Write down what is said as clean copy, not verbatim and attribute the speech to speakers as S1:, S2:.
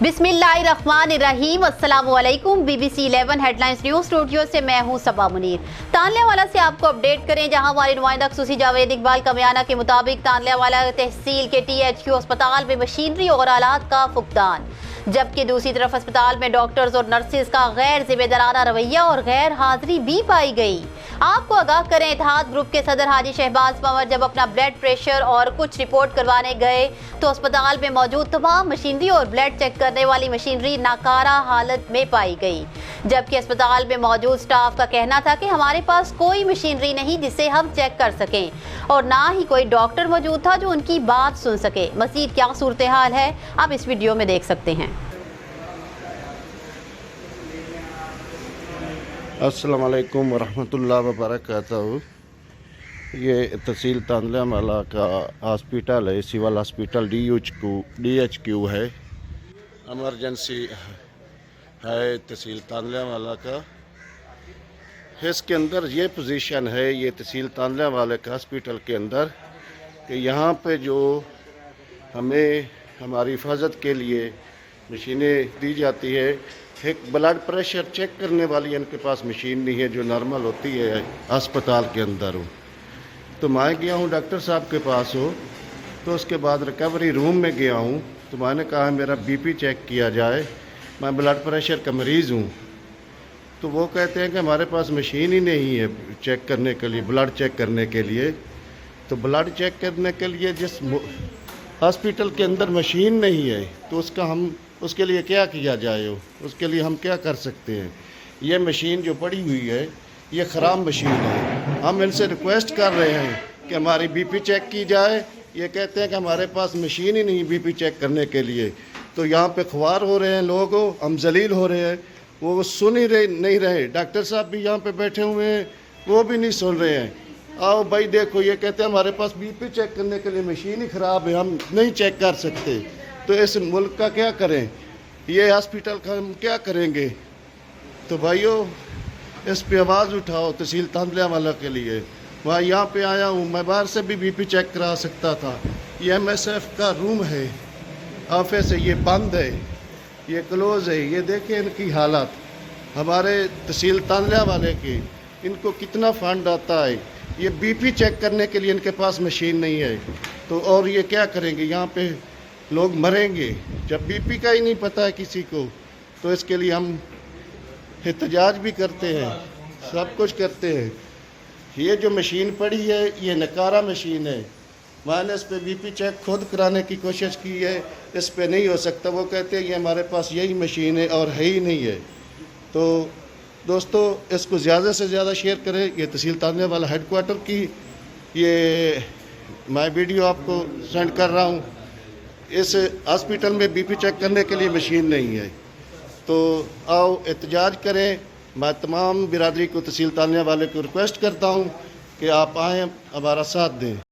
S1: बिस्मिल्लाहिर्रहमानिर्रहीम। अस्सलामुअलैकुम। BBC 11 headlines news studio से मैं हूं सबा मुनीर। तानलेवाला से आपको अपडेट करें, जहां हमारे नुमाइंदा खसूसी जावेद इकबाल का बयान के मुताबिक तानलेवाला तहसील के THQ अस्पताल में मशीनरी और आलात का फुकदान, जबकि दूसरी तरफ अस्पताल में डॉक्टर्स और नर्सेज का गैर जिम्मेदाराना रवैया और गैर हाजिरी भी पाई गई। आपको आगाह करें, इत्तेहाद ग्रुप के सदर हाजी शहबाज पंवर जब अपना ब्लड प्रेशर और कुछ रिपोर्ट करवाने गए तो अस्पताल में मौजूद तमाम मशीनरी और ब्लड चेक करने वाली मशीनरी नाकारा हालत में पाई गई, जबकि अस्पताल में मौजूद स्टाफ का कहना था कि हमारे पास कोई मशीनरी नहीं जिसे हम चेक कर सकें और ना ही कोई डॉक्टर मौजूद था जो उनकी बात सुन सके। मज़ीद क्या सूरत हाल है आप इस वीडियो में देख सकते हैं।
S2: अस्सलाम वालेकुम वरहमतुल्लाह वबरकातुहू। ये तहसील तानलेवाला का हॉस्पिटल है, सिविल हॉस्पिटल DHQ है, एमरजेंसी है तहसील तानलेवाला का। इसके अंदर ये पोजीशन है, ये तहसील तानलेवाला के हॉस्पिटल के अंदर, कि यहाँ पे जो हमें हमारी हिफाजत के लिए मशीनें दी जाती है, एक ब्लड प्रेशर चेक करने वाली इनके पास मशीन नहीं है जो नॉर्मल होती है अस्पताल के अंदर हो। तो मैं गया हूँ डॉक्टर साहब के पास हो, तो उसके बाद रिकवरी रूम में गया हूँ, तो मैंने कहा मेरा BP चेक किया जाए, मैं ब्लड प्रेशर का मरीज़ हूँ। तो वो कहते हैं कि हमारे पास मशीन ही नहीं है चेक करने के लिए, ब्लड चेक करने के लिए। तो ब्लड चेक करने के लिए जिस हॉस्पिटल के अंदर मशीन नहीं है, तो उसके लिए क्या किया जाए, उसके लिए हम क्या कर सकते हैं। ये मशीन जो पड़ी हुई है ये ख़राब मशीन है। हम इनसे रिक्वेस्ट कर रहे हैं कि हमारी BP चेक की जाए। ये कहते हैं कि हमारे पास मशीन ही नहीं BP चेक करने के लिए। तो यहाँ पे ख्वार हो रहे हैं लोग, हम जलील हो रहे हैं, वो सुन ही नहीं रहे। डॉक्टर साहब भी यहाँ पे बैठे हुए हैं, वो भी नहीं सुन रहे हैं। आओ भाई देखो, ये कहते हैं हमारे पास BP चेक करने के लिए मशीन ही ख़राब है, हम नहीं चेक कर सकते। तो इस मुल्क का क्या करें, ये हॉस्पिटल का हम क्या करेंगे। तो भाइयों इस पे आवाज़ उठाओ तहसील तानलेवाला के लिए। वहाँ यहाँ पे आया हूँ, मैं बाहर से भी BP चेक करा सकता था। ये MSF का रूम है, ऑफिस है, ये बंद है, ये क्लोज़ है। ये देखें इनकी हालत, हमारे तहसील तानलेवाले की, इनको कितना फंड आता है, ये BP चेक करने के लिए इनके पास मशीन नहीं है। तो और ये क्या करेंगे, यहाँ पे लोग मरेंगे जब BP का ही नहीं पता है किसी को। तो इसके लिए हम एहतजाज भी करते हैं, सब कुछ करते हैं। ये जो मशीन पड़ी है ये नकारा मशीन है। मैंने इस पर BP चेक खुद कराने की कोशिश की है, इस पर नहीं हो सकता। वो कहते हैं ये हमारे पास यही मशीन है और है ही नहीं है। तो दोस्तों इसको ज़्यादा से ज़्यादा शेयर करें। ये तहसील तानलेवाला हेडक्वार्टर की ये मैं वीडियो आपको सेंड कर रहा हूँ। इस हॉस्पिटल में BP चेक करने के लिए मशीन नहीं है। तो आओ एहतजाज करें। मैं तमाम बिरादरी को, तहसील तानलेवाले को रिक्वेस्ट करता हूँ कि आप आएँ, हमारा साथ दें।